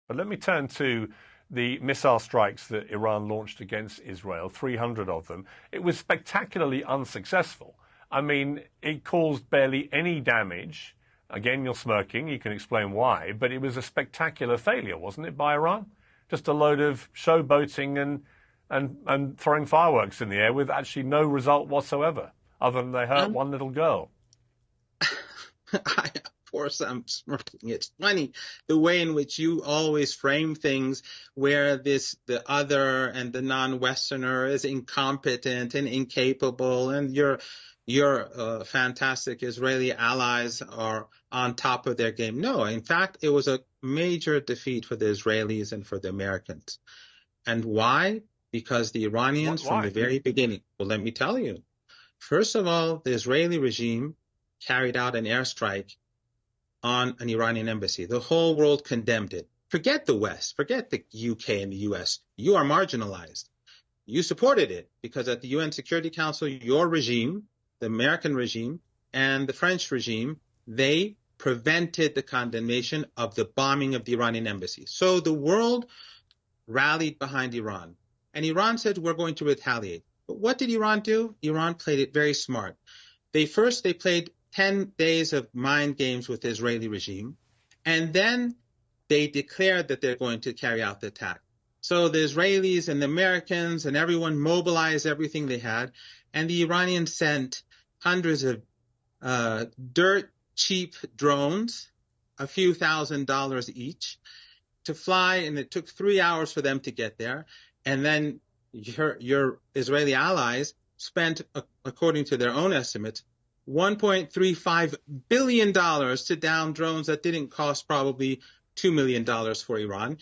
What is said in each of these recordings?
But let me turn to the missile strikes that Iran launched against Israel, 300 of them. It was spectacularly unsuccessful. I mean, it caused barely any damage. Again, you're smirking. You can explain why. But it was a spectacular failure, wasn't it, by Iran? Just a load of showboating and throwing fireworks in the air with actually no result whatsoever, other than they hurt one little girl. Of course, I'm smirking. It's funny the way in which you always frame things where the other and the non-Westerner is incompetent and incapable, and your fantastic Israeli allies are on top of their game. No, in fact, it was a major defeat for the Israelis and for the Americans. And why? Because the Iranians from the very beginning, well, let me tell you. First of all, the Israeli regime carried out an airstrike on an Iranian embassy. The whole world condemned it. Forget the West, forget the UK and the US. You are marginalized. You supported it because at the UN Security Council, your regime, the American regime and the French regime, they prevented the condemnation of the bombing of the Iranian embassy. So the world rallied behind Iran. And Iran said, we're going to retaliate. But what did Iran do? Iran played it very smart. They played 10 days of mind games with the Israeli regime, and then they declared that they're going to carry out the attack. So the Israelis and the Americans and everyone mobilized everything they had, and the Iranians sent hundreds of dirt cheap drones, a few $1,000s each, to fly, and it took 3 hours for them to get there. And then your Israeli allies spent, according to their own estimates, $1.35 billion to down drones that didn't cost probably $2 million for Iran.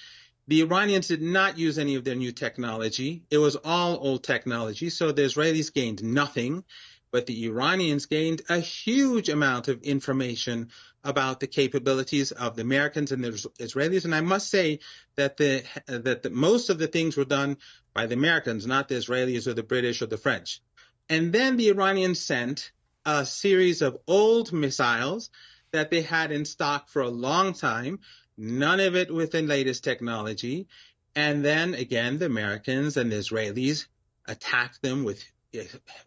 The Iranians did not use any of their new technology. It was all old technology. So the Israelis gained nothing, but the Iranians gained a huge amount of information about the capabilities of the Americans and the Israelis. And I must say that that most of the things were done by the Americans, not the Israelis or the British or the French. And then the Iranians sent a series of old missiles that they had in stock for a long time, none of it with the latest technology. And then again, the Americans and the Israelis attacked them with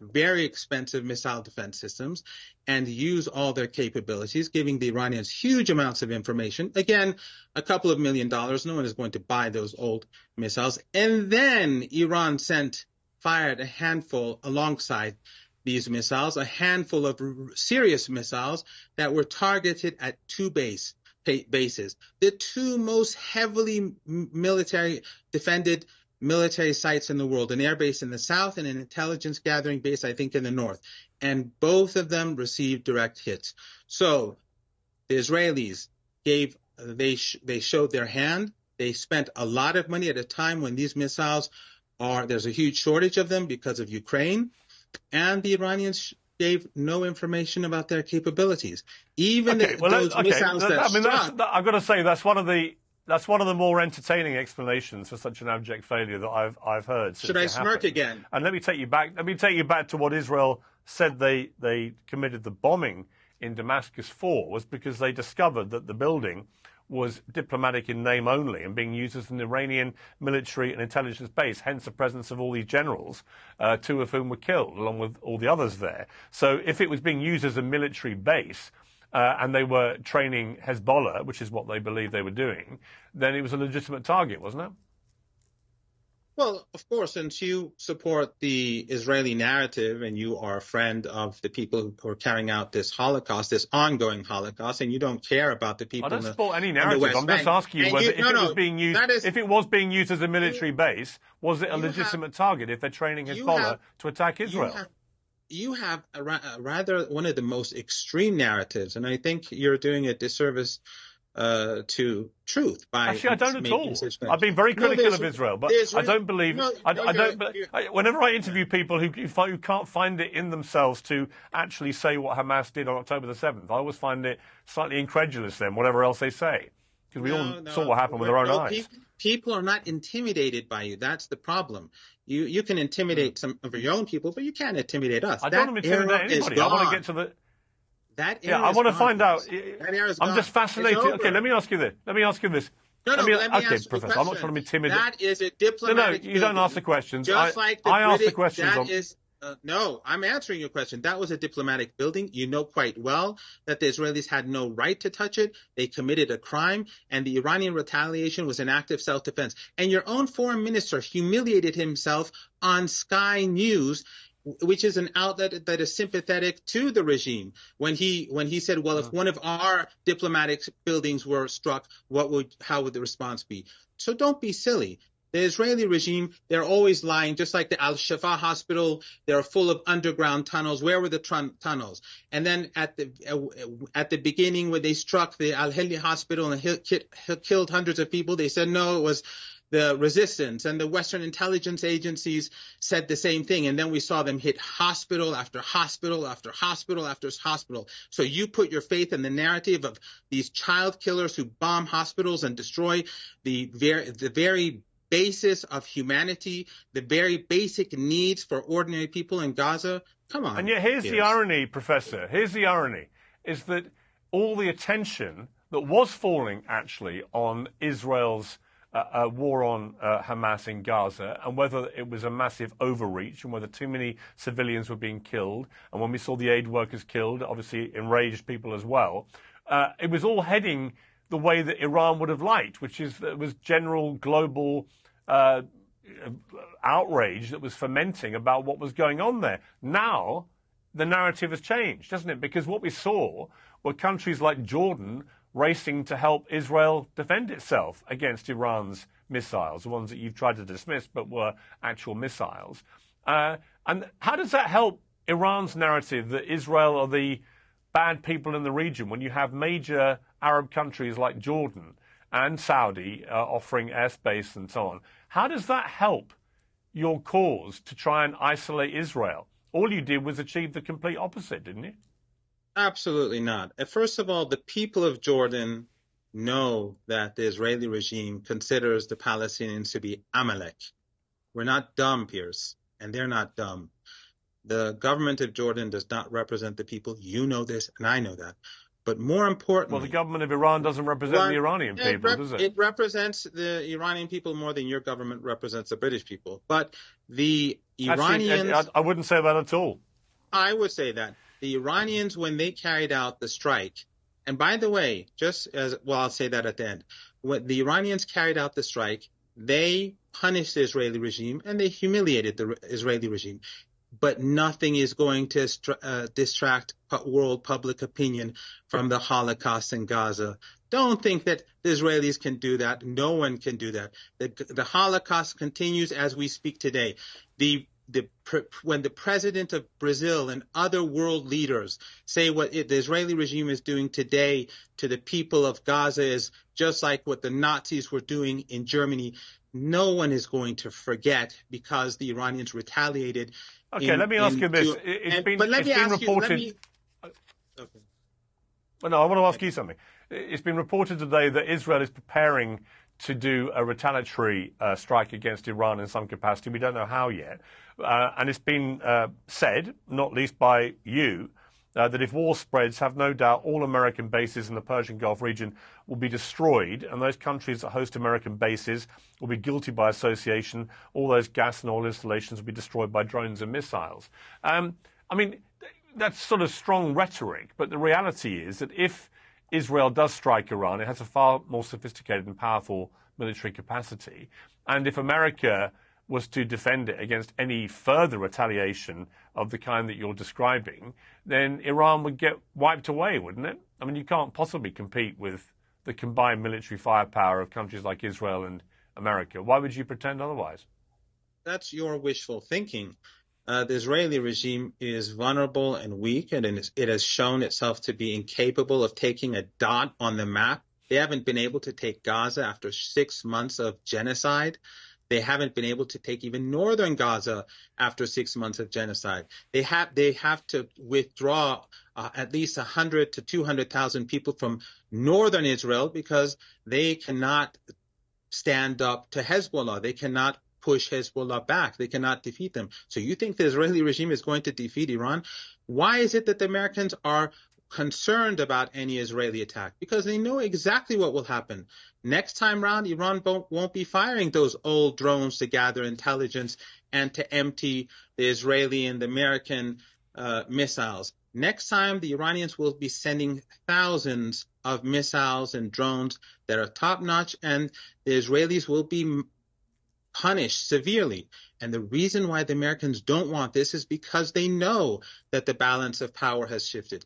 very expensive missile defense systems and use all their capabilities, giving the Iranians huge amounts of information. Again, a couple of $1 million. No one is going to buy those old missiles. And then Iran fired a handful alongside these missiles, a handful of serious missiles that were targeted at two bases, the two most heavily defended military sites in the world, an air base in the south and an intelligence gathering base, I think, in the north. And both of them received direct hits. So the Israelis they showed their hand. They spent a lot of money at a time when these missiles there's a huge shortage of them because of Ukraine. And the Iranians gave no information about their capabilities. Even those missiles I've got to say that's one of the more entertaining explanations for such an abject failure that I've heard. Should I smirk again? And let me take you back to what Israel said they committed the bombing in Damascus for, was because they discovered that the building was diplomatic in name only and being used as an Iranian military and intelligence base, hence the presence of all these generals, two of whom were killed, along with all the others there. So if it was being used as a military base, and they were training Hezbollah, which is what they believed they were doing, then it was a legitimate target, wasn't it? Well, of course, since you support the Israeli narrative and you are a friend of the people who are carrying out this Holocaust, this ongoing Holocaust, and you don't care about the people I don't support any narrative. I'm just asking you whether if it was being used as a military base, was it a legitimate target if they're training Hezbollah to attack Israel? You have rather one of the most extreme narratives, and I think you're doing a disservice to truth by actually I don't at all. I've been very critical of Israel, but I don't believe. Whenever I interview people who can't find it in themselves to actually say what Hamas did on October the 7th, I always find it slightly incredulous then, whatever else they say, because we all saw what happened with our own eyes. People are not intimidated by you. That's the problem. You can intimidate some of your own people, but you can't intimidate us. I don't want to intimidate anybody. I want to get to the. I want to find out. I'm just fascinated. Okay, let me ask you this. No, let me answer okay, the Professor, question. I'm not trying to be timid. That is a diplomatic No, you don't ask the questions. Just like the I ask the British, questions. that is, no, I'm answering your question. That was a diplomatic building. You know quite well that the Israelis had no right to touch it. They committed a crime, and the Iranian retaliation was an act of self-defense. And your own foreign minister humiliated himself on Sky News, which is an outlet that is sympathetic to the regime, when he said, well, if one of our diplomatic buildings were struck, how would the response be? So don't be silly. The Israeli regime, they're always lying, just like the Al-Shifa hospital. They're full of underground tunnels. Where were the tunnels? And then at the beginning, when they struck the Al-Hilli hospital and killed hundreds of people, they said, no, it was the resistance. And the Western intelligence agencies said the same thing. And then we saw them hit hospital after hospital after hospital after hospital. So you put your faith in the narrative of these child killers who bomb hospitals and destroy the very basis of humanity, the very basic needs for ordinary people in Gaza. Come on. And yet here's the irony, Professor. Here's the irony, is that all the attention that was falling actually on Israel's war on Hamas in Gaza, and whether it was a massive overreach and whether too many civilians were being killed, and when we saw the aid workers killed, obviously enraged people as well, it was all heading the way that Iran would have liked, which is that it was general global outrage that was fermenting about what was going on there. Now, the narrative has changed, hasn't it? Because what we saw were countries like Jordan racing to help Israel defend itself against Iran's missiles, the ones that you've tried to dismiss but were actual missiles. And how does that help Iran's narrative that Israel are the bad people in the region when you have major Arab countries like Jordan and Saudi offering airspace and so on? How does that help your cause to try and isolate Israel? All you did was achieve the complete opposite, didn't you? Absolutely not. First of all, the people of Jordan know that the Israeli regime considers the Palestinians to be Amalek. We're not dumb, Piers, and they're not dumb. The government of Jordan does not represent the people. You know this, and I know that. But more importantly... Well, the government of Iran doesn't represent the Iranian people, does it? It represents the Iranian people more than your government represents the British people. But the Iranians... Actually, I wouldn't say that at all. I would say that. The Iranians, when they carried out the strike, and by the way, I'll say that at the end. When the Iranians carried out the strike, they punished the Israeli regime and they humiliated the Israeli regime. But nothing is going to distract world public opinion from the Holocaust in Gaza. Don't think that the Israelis can do that. No one can do that. The Holocaust continues as we speak today. When the president of Brazil and other world leaders say what the Israeli regime is doing today to the people of Gaza is just like what the Nazis were doing in Germany, no one is going to forget because the Iranians retaliated. Okay, let me ask you this. It's been reported. Well, no, I want to ask you something. It's been reported today that Israel is preparing to do a retaliatory strike against Iran in some capacity. We don't know how yet. And it's been said, not least by you, that if war spreads, have no doubt all American bases in the Persian Gulf region will be destroyed, and those countries that host American bases will be guilty by association. All those gas and oil installations will be destroyed by drones and missiles. I mean, that's sort of strong rhetoric, but the reality is that if Israel does strike Iran, it has a far more sophisticated and powerful military capacity. And if America was to defend it against any further retaliation of the kind that you're describing, then Iran would get wiped away, wouldn't it? I mean, you can't possibly compete with the combined military firepower of countries like Israel and America. Why would you pretend otherwise? That's your wishful thinking. The Israeli regime is vulnerable and weak, and it has shown itself to be incapable of taking a dot on the map. They haven't been able to take Gaza after 6 months of genocide. They haven't been able to take even northern Gaza after 6 months of genocide. They have to withdraw at least 100 to 200,000 people from northern Israel because they cannot stand up to Hezbollah. They cannot push Hezbollah back. They cannot defeat them. So you think the Israeli regime is going to defeat Iran? Why is it that the Americans are concerned about any Israeli attack because they know exactly what will happen. Next time round, Iran won't be firing those old drones to gather intelligence and to empty the Israeli and the American missiles. Next time, the Iranians will be sending thousands of missiles and drones that are top-notch, and the Israelis will be punished severely. And the reason why the Americans don't want this is because they know that the balance of power has shifted.